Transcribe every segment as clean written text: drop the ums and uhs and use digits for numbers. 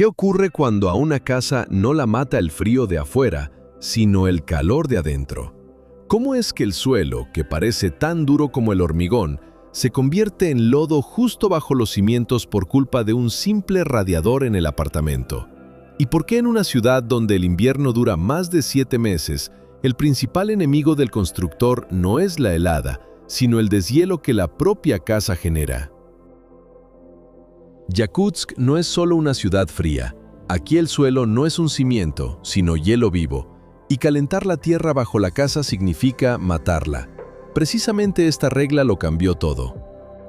¿Qué ocurre cuando a una casa no la mata el frío de afuera, sino el calor de adentro? ¿Cómo es que el suelo, que parece tan duro como el hormigón, se convierte en lodo justo bajo los cimientos por culpa de un simple radiador en el apartamento? ¿Y por qué en una ciudad donde el invierno dura más de 7 meses, el principal enemigo del constructor no es la helada, sino el deshielo que la propia casa genera? Yakutsk no es solo una ciudad fría. Aquí el suelo no es un cimiento, sino hielo vivo. Y calentar la tierra bajo la casa significa matarla. Precisamente esta regla lo cambió todo.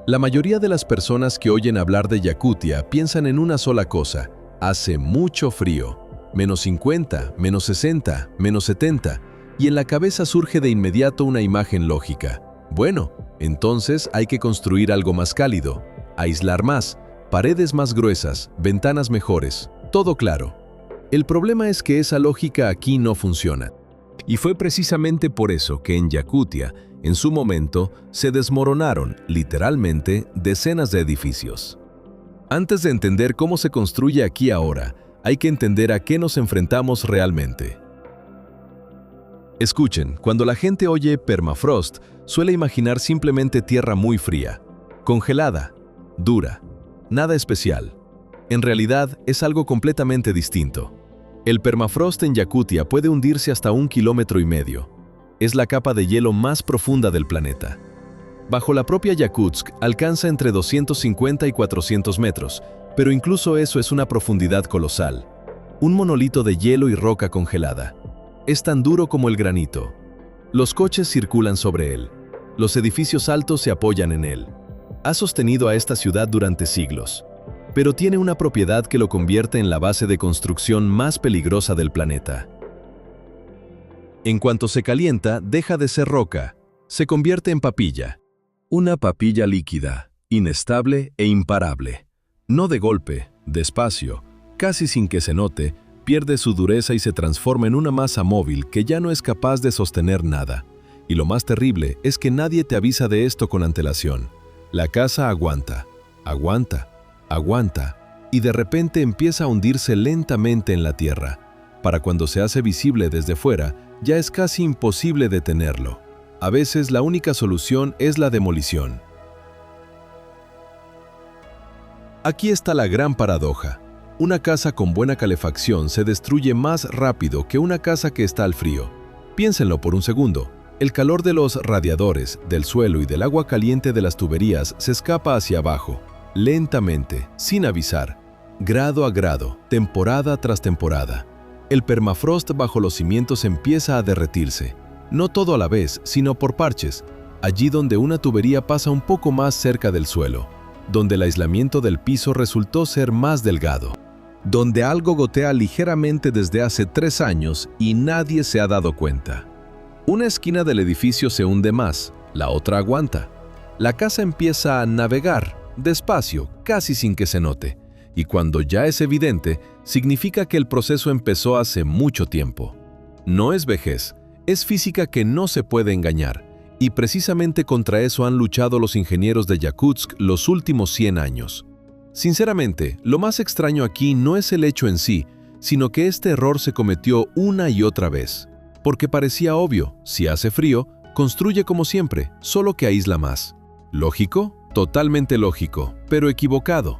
La mayoría de las personas que oyen hablar de Yakutia piensan en una sola cosa: hace mucho frío. -50, -60, -70. Y en la cabeza surge de inmediato una imagen lógica. Bueno, entonces hay que construir algo más cálido, aislar más, paredes más gruesas, ventanas mejores, todo claro. El problema es que esa lógica aquí no funciona. Y fue precisamente por eso que en Yakutia, en su momento, se desmoronaron, literalmente, decenas de edificios. Antes de entender cómo se construye aquí ahora, hay que entender a qué nos enfrentamos realmente. Escuchen, cuando la gente oye permafrost, suele imaginar simplemente tierra muy fría, congelada, dura, nada especial. En realidad, es algo completamente distinto. El permafrost en Yakutia puede hundirse hasta 1,5 kilómetros. Es la capa de hielo más profunda del planeta. Bajo la propia Yakutsk alcanza entre 250 y 400 metros, pero incluso eso es una profundidad colosal. Un monolito de hielo y roca congelada. Es tan duro como el granito. Los coches circulan sobre él. Los edificios altos se apoyan en él. Ha sostenido a esta ciudad durante siglos, pero tiene una propiedad que lo convierte en la base de construcción más peligrosa del planeta. En cuanto se calienta, deja de ser roca, se convierte en papilla. Una papilla líquida, inestable e imparable. No de golpe, despacio, casi sin que se note, pierde su dureza y se transforma en una masa móvil que ya no es capaz de sostener nada. Y lo más terrible es que nadie te avisa de esto con antelación. La casa aguanta, aguanta, aguanta, y de repente empieza a hundirse lentamente en la tierra. Para cuando se hace visible desde fuera, ya es casi imposible detenerlo. A veces la única solución es la demolición. Aquí está la gran paradoja. Una casa con buena calefacción se destruye más rápido que una casa que está al frío. Piénsenlo por un segundo. El calor de los radiadores, del suelo y del agua caliente de las tuberías se escapa hacia abajo, lentamente, sin avisar, grado a grado, temporada tras temporada. El permafrost bajo los cimientos empieza a derretirse, no todo a la vez, sino por parches, allí donde una tubería pasa un poco más cerca del suelo, donde el aislamiento del piso resultó ser más delgado, donde algo gotea ligeramente desde hace 3 años y nadie se ha dado cuenta. Una esquina del edificio se hunde más, la otra aguanta. La casa empieza a navegar, despacio, casi sin que se note, y cuando ya es evidente, significa que el proceso empezó hace mucho tiempo. No es vejez, es física que no se puede engañar, y precisamente contra eso han luchado los ingenieros de Yakutsk los últimos 100 años. Sinceramente, lo más extraño aquí no es el hecho en sí, sino que este error se cometió una y otra vez. Porque parecía obvio, si hace frío, construye como siempre, solo que aísla más. ¿Lógico? Totalmente lógico, pero equivocado.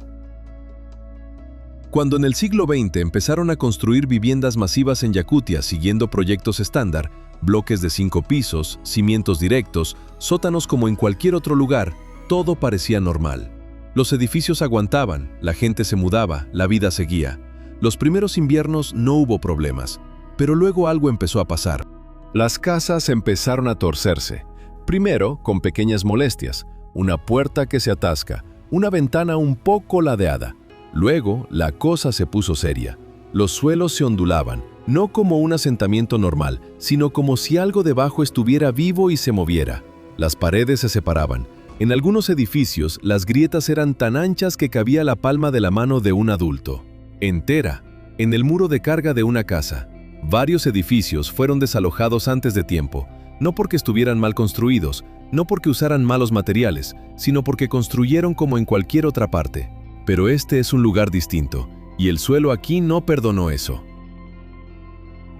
Cuando en el siglo XX empezaron a construir viviendas masivas en Yakutia siguiendo proyectos estándar, bloques de 5 pisos, cimientos directos, sótanos como en cualquier otro lugar, todo parecía normal. Los edificios aguantaban, la gente se mudaba, la vida seguía. Los primeros inviernos no hubo problemas. Pero luego algo empezó a pasar. Las casas empezaron a torcerse. Primero, con pequeñas molestias, una puerta que se atasca, una ventana un poco ladeada. Luego, la cosa se puso seria. Los suelos se ondulaban, no como un asentamiento normal, sino como si algo debajo estuviera vivo y se moviera. Las paredes se separaban. En algunos edificios, las grietas eran tan anchas que cabía la palma de la mano de un adulto. Entera, en el muro de carga de una casa. Varios edificios fueron desalojados antes de tiempo, no porque estuvieran mal construidos, no porque usaran malos materiales, sino porque construyeron como en cualquier otra parte. Pero este es un lugar distinto, Y el suelo aquí no perdonó eso.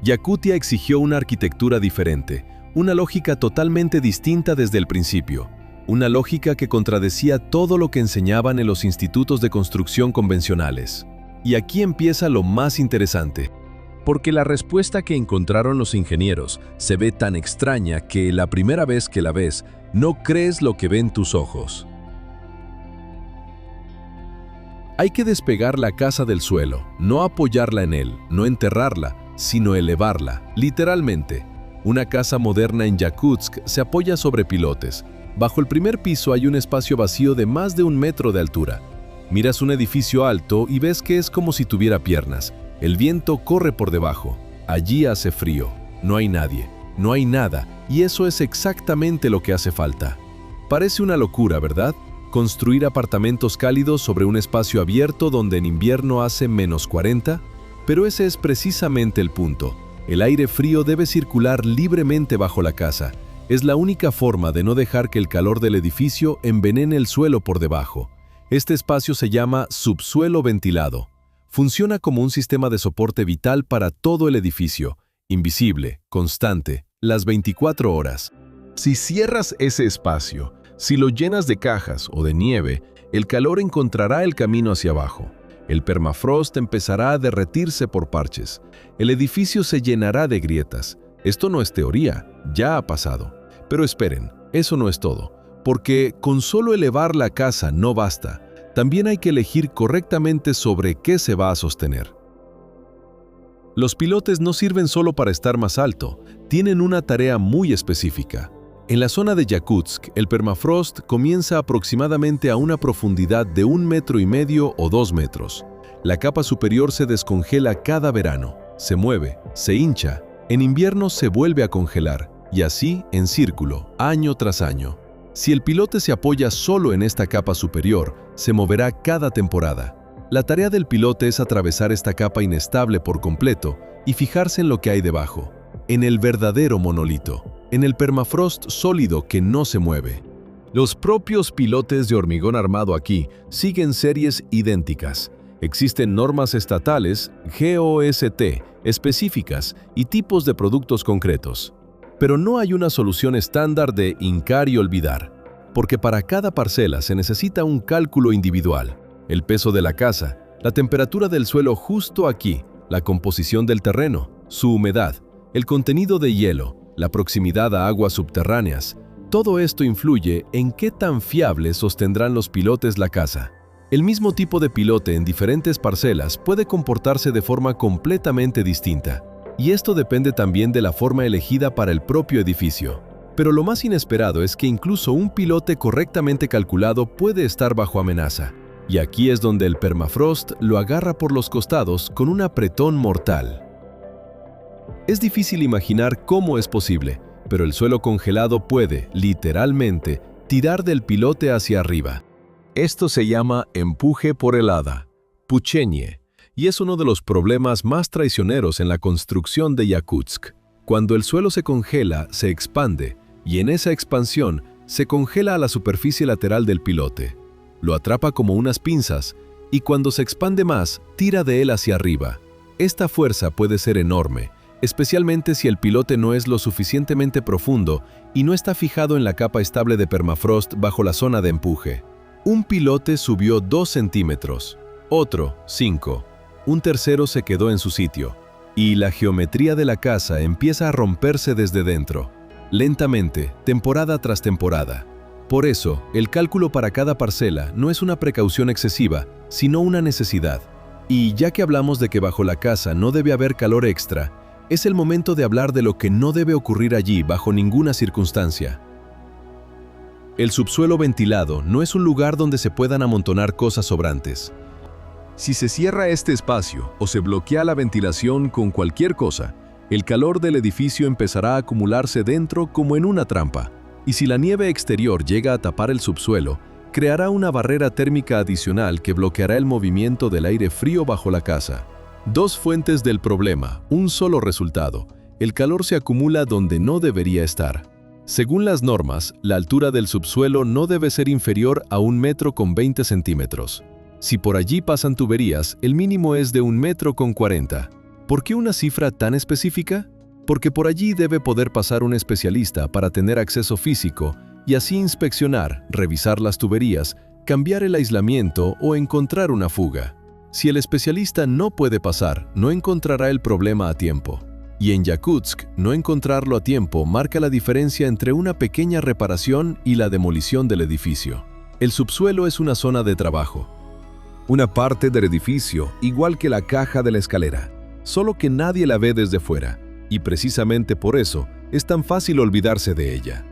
Yakutia exigió una arquitectura diferente, una lógica totalmente distinta desde el principio, una lógica que contradecía todo lo que enseñaban en los institutos de construcción convencionales. Y aquí empieza lo más interesante, porque la respuesta que encontraron los ingenieros se ve tan extraña que la primera vez que la ves, no crees lo que ven tus ojos. Hay que despegar la casa del suelo, no apoyarla en él, no enterrarla, sino elevarla, literalmente. Una casa moderna en Yakutsk se apoya sobre pilotes. Bajo el primer piso hay un espacio vacío de más de 1 metro de altura. Miras un edificio alto y ves que es como si tuviera piernas. El viento corre por debajo. Allí hace frío. No hay nadie. No hay nada. Y eso es exactamente lo que hace falta. Parece una locura, ¿verdad? Construir apartamentos cálidos sobre un espacio abierto donde en invierno hace -40. Pero ese es precisamente el punto. El aire frío debe circular libremente bajo la casa. Es la única forma de no dejar que el calor del edificio envenene el suelo por debajo. Este espacio se llama subsuelo ventilado. Funciona como un sistema de soporte vital para todo el edificio, invisible, constante, las 24 horas. Si cierras ese espacio, si lo llenas de cajas o de nieve, el calor encontrará el camino hacia abajo. El permafrost empezará a derretirse por parches. El edificio se llenará de grietas. Esto no es teoría, ya ha pasado. Pero esperen, eso no es todo, porque con solo elevar la casa no basta. También hay que elegir correctamente sobre qué se va a sostener. Los pilotes no sirven solo para estar más alto, tienen una tarea muy específica. En la zona de Yakutsk, el permafrost comienza aproximadamente a una profundidad de 1,5 metros o 2 metros. La capa superior se descongela cada verano, se mueve, se hincha, en invierno se vuelve a congelar, y así en círculo, año tras año. Si el pilote se apoya solo en esta capa superior, se moverá cada temporada. La tarea del pilote es atravesar esta capa inestable por completo y fijarse en lo que hay debajo, en el verdadero monolito, en el permafrost sólido que no se mueve. Los propios pilotes de hormigón armado aquí siguen series idénticas. Existen normas estatales, GOST, específicas y tipos de productos concretos. Pero no hay una solución estándar de hincar y olvidar, porque para cada parcela se necesita un cálculo individual. El peso de la casa, la temperatura del suelo justo aquí, la composición del terreno, su humedad, el contenido de hielo, la proximidad a aguas subterráneas, todo esto influye en qué tan fiable sostendrán los pilotes la casa. El mismo tipo de pilote en diferentes parcelas puede comportarse de forma completamente distinta, y esto depende también de la forma elegida para el propio edificio. Pero lo más inesperado es que incluso un pilote correctamente calculado puede estar bajo amenaza, y aquí es donde el permafrost lo agarra por los costados con un apretón mortal. Es difícil imaginar cómo es posible, pero el suelo congelado puede, literalmente, tirar del pilote hacia arriba. Esto se llama empuje por helada, puchenie, y es uno de los problemas más traicioneros en la construcción de Yakutsk. Cuando el suelo se congela, se expande, y en esa expansión se congela a la superficie lateral del pilote. Lo atrapa como unas pinzas, y cuando se expande más, tira de él hacia arriba. Esta fuerza puede ser enorme, especialmente si el pilote no es lo suficientemente profundo y no está fijado en la capa estable de permafrost bajo la zona de empuje. Un pilote subió 2 centímetros, otro 5, un tercero se quedó en su sitio, y la geometría de la casa empieza a romperse desde dentro, lentamente, temporada tras temporada. Por eso, el cálculo para cada parcela no es una precaución excesiva, sino una necesidad. Y ya que hablamos de que bajo la casa no debe haber calor extra, es el momento de hablar de lo que no debe ocurrir allí bajo ninguna circunstancia. El subsuelo ventilado no es un lugar donde se puedan amontonar cosas sobrantes. Si se cierra este espacio o se bloquea la ventilación con cualquier cosa, el calor del edificio empezará a acumularse dentro como en una trampa. Y si la nieve exterior llega a tapar el subsuelo, creará una barrera térmica adicional que bloqueará el movimiento del aire frío bajo la casa. 2 fuentes del problema, un solo resultado. El calor se acumula donde no debería estar. Según las normas, la altura del subsuelo no debe ser inferior a 1,20 metros. Si por allí pasan tuberías, el mínimo es de 1,40 m. ¿Por qué una cifra tan específica? Porque por allí debe poder pasar un especialista para tener acceso físico y así inspeccionar, revisar las tuberías, cambiar el aislamiento o encontrar una fuga. Si el especialista no puede pasar, no encontrará el problema a tiempo. Y en Yakutsk, no encontrarlo a tiempo marca la diferencia entre una pequeña reparación y la demolición del edificio. El subsuelo es una zona de trabajo. Una parte del edificio, igual que la caja de la escalera, solo que nadie la ve desde fuera, y precisamente por eso es tan fácil olvidarse de ella.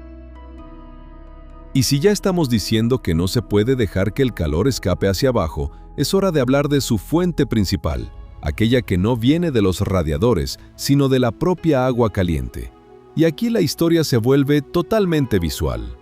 Y si ya estamos diciendo que no se puede dejar que el calor escape hacia abajo, es hora de hablar de su fuente principal, aquella que no viene de los radiadores, sino de la propia agua caliente. Y aquí la historia se vuelve totalmente visual.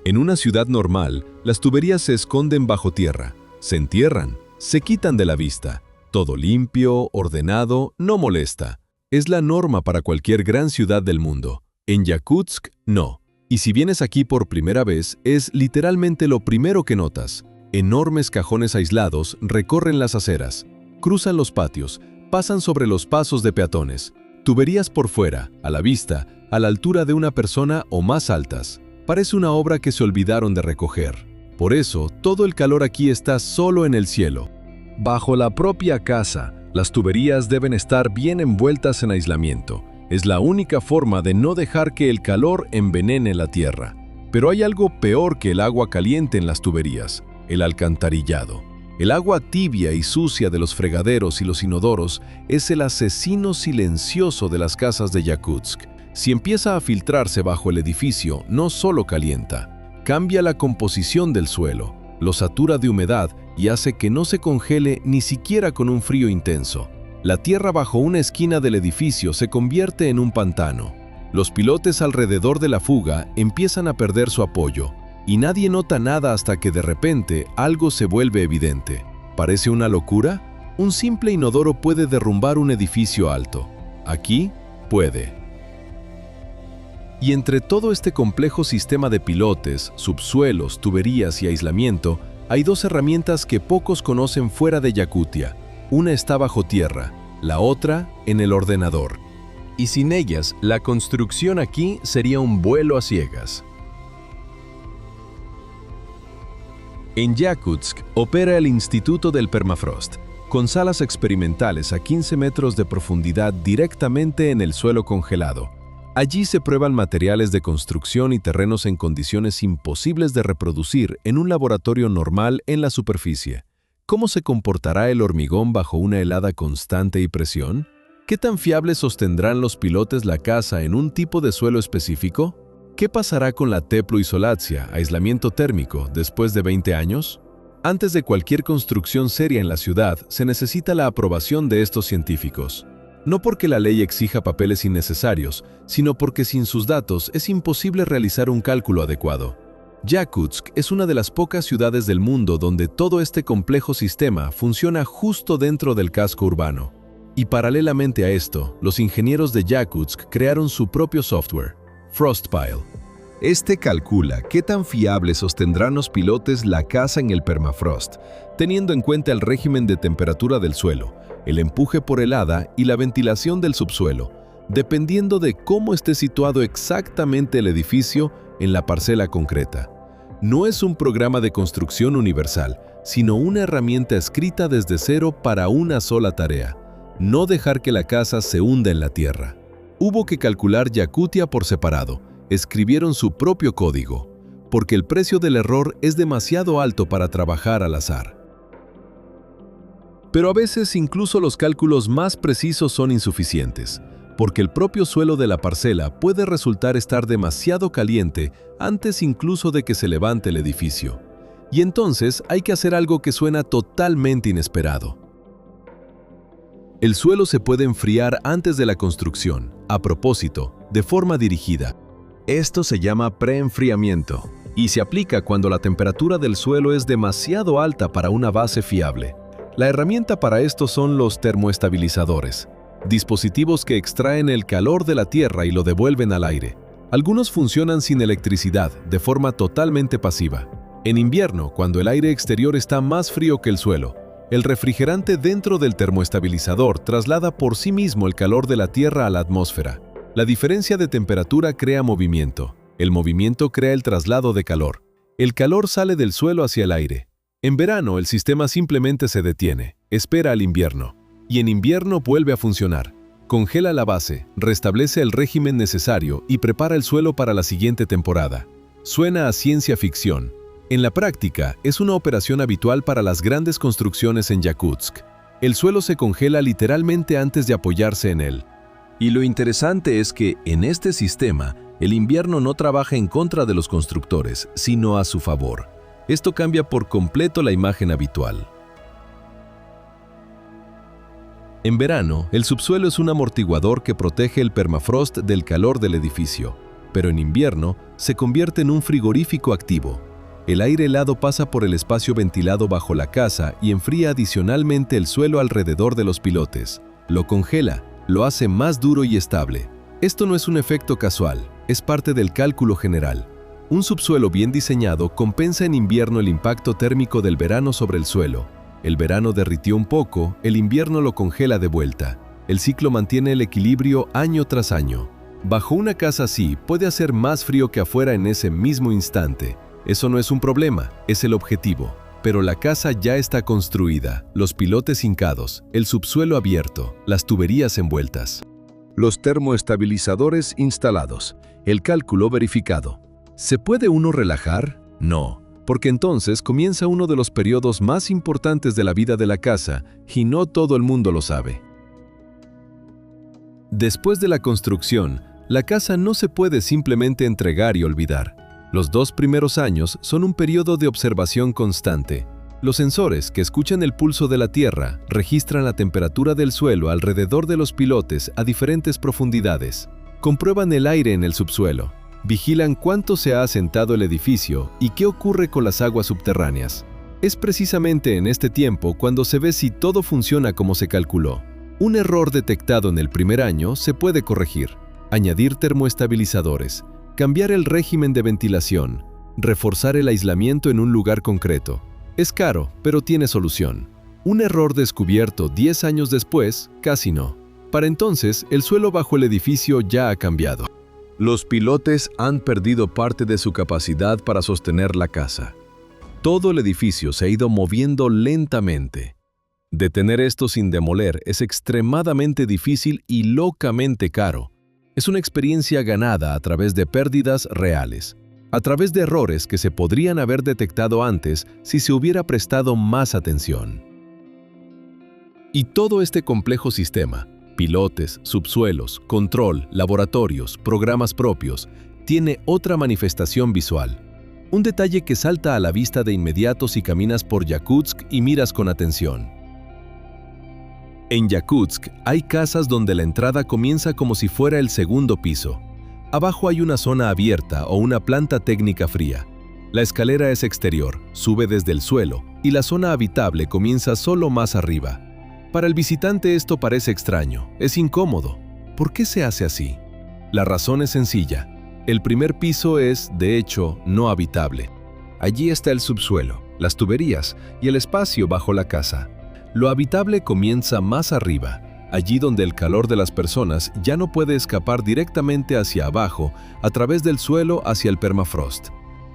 En una ciudad normal, las tuberías se esconden bajo tierra, se entierran, se quitan de la vista. Todo limpio, ordenado, no molesta. Es la norma para cualquier gran ciudad del mundo. En Yakutsk, no. Y si vienes aquí por primera vez, es literalmente lo primero que notas. Enormes cajones aislados recorren las aceras, cruzan los patios, pasan sobre los pasos de peatones. Tuberías por fuera, a la vista, a la altura de una persona o más altas. Parece una obra que se olvidaron de recoger. Por eso, todo el calor aquí está solo en el cielo. Bajo la propia casa, las tuberías deben estar bien envueltas en aislamiento. Es la única forma de no dejar que el calor envenene la tierra. Pero hay algo peor que el agua caliente en las tuberías: el alcantarillado. El agua tibia y sucia de los fregaderos y los inodoros es el asesino silencioso de las casas de Yakutsk. Si empieza a filtrarse bajo el edificio, no solo calienta, cambia la composición del suelo, lo satura de humedad y hace que no se congele ni siquiera con un frío intenso. La tierra bajo una esquina del edificio se convierte en un pantano. Los pilotes alrededor de la fuga empiezan a perder su apoyo, y nadie nota nada hasta que de repente algo se vuelve evidente. ¿Parece una locura? Un simple inodoro puede derrumbar un edificio alto. Aquí, puede. Y entre todo este complejo sistema de pilotes, subsuelos, tuberías y aislamiento, hay dos herramientas que pocos conocen fuera de Yakutia. Una está bajo tierra, la otra en el ordenador. Y sin ellas, la construcción aquí sería un vuelo a ciegas. En Yakutsk opera el Instituto del Permafrost, con salas experimentales a 15 metros de profundidad directamente en el suelo congelado. Allí se prueban materiales de construcción y terrenos en condiciones imposibles de reproducir en un laboratorio normal en la superficie. ¿Cómo se comportará el hormigón bajo una helada constante y presión? ¿Qué tan fiables sostendrán los pilotes la casa en un tipo de suelo específico? ¿Qué pasará con la teploisolacia, aislamiento térmico, después de 20 años? Antes de cualquier construcción seria en la ciudad, se necesita la aprobación de estos científicos. No porque la ley exija papeles innecesarios, sino porque sin sus datos es imposible realizar un cálculo adecuado. Yakutsk es una de las pocas ciudades del mundo donde todo este complejo sistema funciona justo dentro del casco urbano. Y paralelamente a esto, los ingenieros de Yakutsk crearon su propio software, Frostpile. Este calcula qué tan fiables sostendrán los pilotes la casa en el permafrost, teniendo en cuenta el régimen de temperatura del suelo, el empuje por helada y la ventilación del subsuelo, dependiendo de cómo esté situado exactamente el edificio en la parcela concreta. No es un programa de construcción universal, sino una herramienta escrita desde cero para una sola tarea: no dejar que la casa se hunda en la tierra. Hubo que calcular Yakutia por separado. Escribieron su propio código, porque el precio del error es demasiado alto para trabajar al azar. Pero a veces incluso los cálculos más precisos son insuficientes, porque el propio suelo de la parcela puede resultar estar demasiado caliente antes incluso de que se levante el edificio. Y entonces hay que hacer algo que suena totalmente inesperado. El suelo se puede enfriar antes de la construcción, a propósito, de forma dirigida. Esto se llama preenfriamiento y se aplica cuando la temperatura del suelo es demasiado alta para una base fiable. La herramienta para esto son los termoestabilizadores, dispositivos que extraen el calor de la tierra y lo devuelven al aire. Algunos funcionan sin electricidad, de forma totalmente pasiva. En invierno, cuando el aire exterior está más frío que el suelo, el refrigerante dentro del termoestabilizador traslada por sí mismo el calor de la Tierra a la atmósfera. La diferencia de temperatura crea movimiento. El movimiento crea el traslado de calor. El calor sale del suelo hacia el aire. En verano, el sistema simplemente se detiene, espera al invierno. Y en invierno vuelve a funcionar. Congela la base, restablece el régimen necesario y prepara el suelo para la siguiente temporada. Suena a ciencia ficción. En la práctica, es una operación habitual para las grandes construcciones en Yakutsk. El suelo se congela literalmente antes de apoyarse en él. Y lo interesante es que, en este sistema, el invierno no trabaja en contra de los constructores, sino a su favor. Esto cambia por completo la imagen habitual. En verano, el subsuelo es un amortiguador que protege el permafrost del calor del edificio, pero en invierno se convierte en un frigorífico activo. El aire helado pasa por el espacio ventilado bajo la casa y enfría adicionalmente el suelo alrededor de los pilotes. Lo congela, lo hace más duro y estable. Esto no es un efecto casual, es parte del cálculo general. Un subsuelo bien diseñado compensa en invierno el impacto térmico del verano sobre el suelo. El verano derritió un poco, el invierno lo congela de vuelta. El ciclo mantiene el equilibrio año tras año. Bajo una casa así, puede hacer más frío que afuera en ese mismo instante. Eso no es un problema, es el objetivo. Pero la casa ya está construida, los pilotes hincados, el subsuelo abierto, las tuberías envueltas. Los termoestabilizadores instalados, el cálculo verificado. ¿Se puede uno relajar? No, porque entonces comienza uno de los periodos más importantes de la vida de la casa y no todo el mundo lo sabe. Después de la construcción, la casa no se puede simplemente entregar y olvidar. Los 2 primeros años son un periodo de observación constante. Los sensores que escuchan el pulso de la Tierra registran la temperatura del suelo alrededor de los pilotes a diferentes profundidades. Comprueban el aire en el subsuelo. Vigilan cuánto se ha asentado el edificio y qué ocurre con las aguas subterráneas. Es precisamente en este tiempo cuando se ve si todo funciona como se calculó. Un error detectado en el primer año se puede corregir. Añadir termoestabilizadores, cambiar el régimen de ventilación, reforzar el aislamiento en un lugar concreto. Es caro, pero tiene solución. Un error descubierto 10 años después, casi no. Para entonces, el suelo bajo el edificio ya ha cambiado. Los pilotes han perdido parte de su capacidad para sostener la casa. Todo el edificio se ha ido moviendo lentamente. Detener esto sin demoler es extremadamente difícil y locamente caro. Es una experiencia ganada a través de pérdidas reales, a través de errores que se podrían haber detectado antes si se hubiera prestado más atención. Y todo este complejo sistema, pilotes, subsuelos, control, laboratorios, programas propios, tiene otra manifestación visual. Un detalle que salta a la vista de inmediato si caminas por Yakutsk y miras con atención. En Yakutsk hay casas donde la entrada comienza como si fuera el segundo piso. Abajo hay una zona abierta o una planta técnica fría. La escalera es exterior, sube desde el suelo, y la zona habitable comienza solo más arriba. Para el visitante esto parece extraño, es incómodo. ¿Por qué se hace así? La razón es sencilla. El primer piso es, de hecho, no habitable. Allí está el subsuelo, las tuberías y el espacio bajo la casa. Lo habitable comienza más arriba, allí donde el calor de las personas ya no puede escapar directamente hacia abajo a través del suelo hacia el permafrost.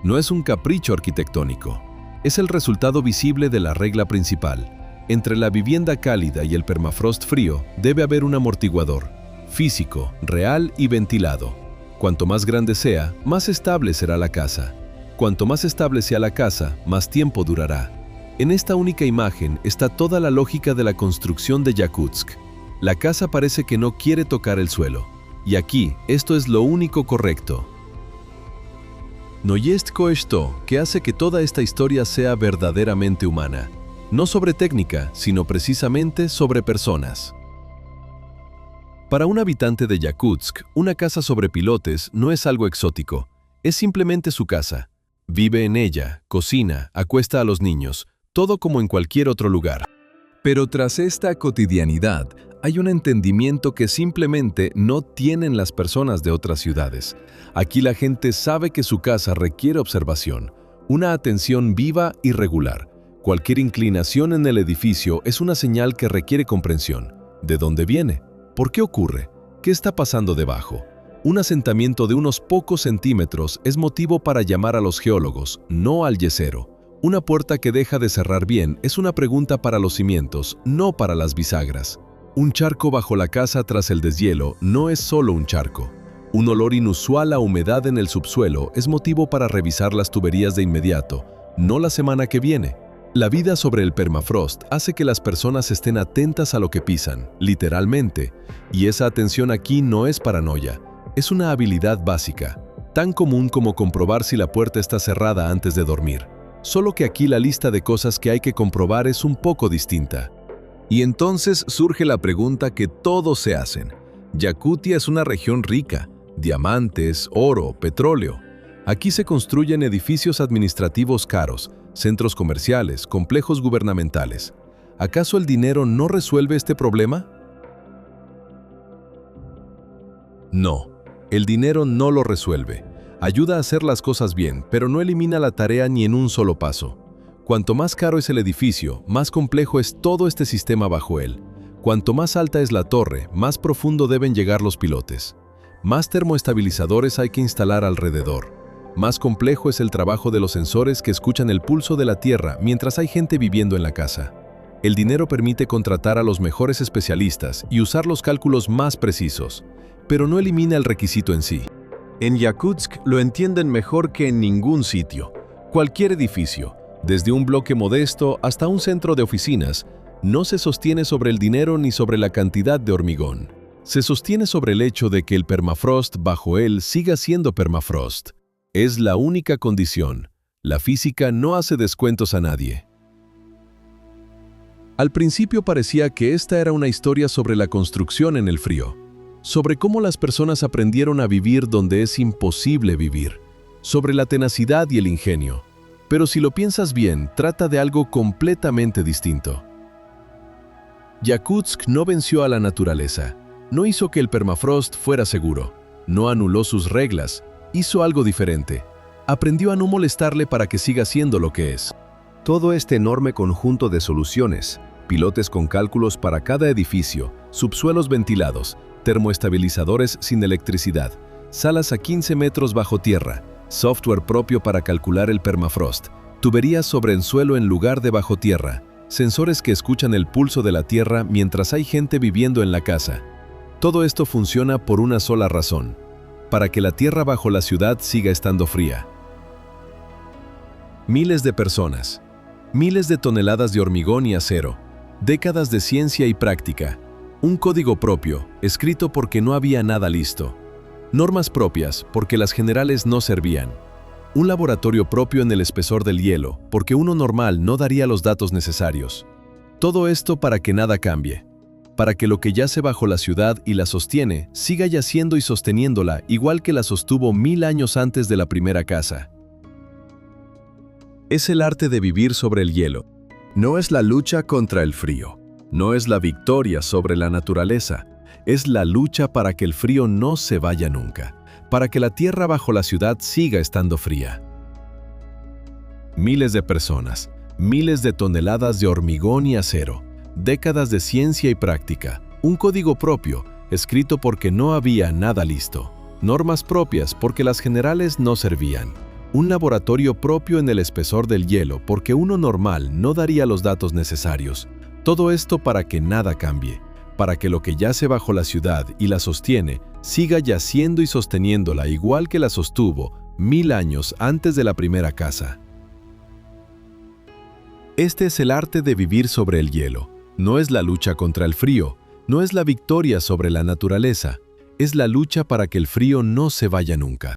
No es un capricho arquitectónico, es el resultado visible de la regla principal. Entre la vivienda cálida y el permafrost frío debe haber un amortiguador, físico, real y ventilado. Cuanto más grande sea, más estable será la casa. Cuanto más estable sea la casa, más tiempo durará. En esta única imagen está toda la lógica de la construcción de Yakutsk. La casa parece que no quiere tocar el suelo. Y aquí, esto es lo único correcto. No jest esto que hace que toda esta historia sea verdaderamente humana. No sobre técnica, sino precisamente sobre personas. Para un habitante de Yakutsk, una casa sobre pilotes no es algo exótico. Es simplemente su casa. Vive en ella, cocina, acuesta a los niños, todo como en cualquier otro lugar. Pero tras esta cotidianidad, hay un entendimiento que simplemente no tienen las personas de otras ciudades. Aquí la gente sabe que su casa requiere observación, Una atención viva y regular. Cualquier inclinación en el edificio es una señal que requiere comprensión. ¿De dónde viene? ¿Por qué ocurre? ¿Qué está pasando debajo? Un asentamiento de unos pocos centímetros es motivo para llamar a los geólogos, no al yesero. Una puerta que deja de cerrar bien es una pregunta para los cimientos, no para las bisagras. Un charco bajo la casa tras el deshielo no es solo un charco. Un olor inusual a humedad en el subsuelo es motivo para revisar las tuberías de inmediato, no la semana que viene. La vida sobre el permafrost hace que las personas estén atentas a lo que pisan, literalmente, y esa atención aquí no es paranoia, es una habilidad básica, tan común como comprobar si la puerta está cerrada antes de dormir. Solo que aquí la lista de cosas que hay que comprobar es un poco distinta. Y entonces surge la pregunta que todos se hacen. Yakutia es una región rica, diamantes, oro, petróleo. Aquí se construyen edificios administrativos caros, centros comerciales, complejos gubernamentales. ¿Acaso el dinero no resuelve este problema? No, el dinero no lo resuelve. Ayuda a hacer las cosas bien, pero no elimina la tarea ni en un solo paso. Cuanto más caro es el edificio, más complejo es todo este sistema bajo él. Cuanto más alta es la torre, más profundo deben llegar los pilotes. Más termoestabilizadores hay que instalar alrededor. Más complejo es el trabajo de los sensores que escuchan el pulso de la tierra mientras hay gente viviendo en la casa. El dinero permite contratar a los mejores especialistas y usar los cálculos más precisos, pero no elimina el requisito en sí. En Yakutsk lo entienden mejor que en ningún sitio. Cualquier edificio, desde un bloque modesto hasta un centro de oficinas, no se sostiene sobre el dinero ni sobre la cantidad de hormigón. Se sostiene sobre el hecho de que el permafrost bajo él siga siendo permafrost. Es la única condición. La física no hace descuentos a nadie. Al principio parecía que esta era una historia sobre la construcción en el frío, sobre cómo las personas aprendieron a vivir donde es imposible vivir, sobre la tenacidad y el ingenio. Pero si lo piensas bien, trata de algo completamente distinto. Yakutsk no venció a la naturaleza, no hizo que el permafrost fuera seguro, no anuló sus reglas, hizo algo diferente. Aprendió a no molestarle para que siga siendo lo que es. Todo este enorme conjunto de soluciones, pilotes con cálculos para cada edificio, subsuelos ventilados, termoestabilizadores sin electricidad, salas a 15 metros bajo tierra, software propio para calcular el permafrost, tuberías sobre el suelo en lugar de bajo tierra, sensores que escuchan el pulso de la tierra mientras hay gente viviendo en la casa. Todo esto funciona por una sola razón: para que la tierra bajo la ciudad siga estando fría. Miles de personas, miles de toneladas de hormigón y acero, décadas de ciencia y práctica, un código propio, escrito porque no había nada listo, normas propias porque las generales no servían, un laboratorio propio en el espesor del hielo porque uno normal no daría los datos necesarios. Todo esto para que nada cambie, para que lo que yace bajo la ciudad y la sostiene siga yaciendo y sosteniéndola igual que la sostuvo 1000 años antes de la primera casa. Es el arte de vivir sobre el hielo. No es la lucha contra el frío. No es la victoria sobre la naturaleza. Es la lucha para que el frío no se vaya nunca, para que la tierra bajo la ciudad siga estando fría. Miles de personas, miles de toneladas de hormigón y acero, décadas de ciencia y práctica, un código propio, escrito porque no había nada listo, normas propias porque las generales no servían, un laboratorio propio en el espesor del hielo porque uno normal no daría los datos necesarios. Todo esto para que nada cambie, para que lo que yace bajo la ciudad y la sostiene siga yaciendo y sosteniéndola igual que la sostuvo 1000 años antes de la primera casa. Este es el arte de vivir sobre el hielo. No es la lucha contra el frío, no es la victoria sobre la naturaleza, es la lucha para que el frío no se vaya nunca.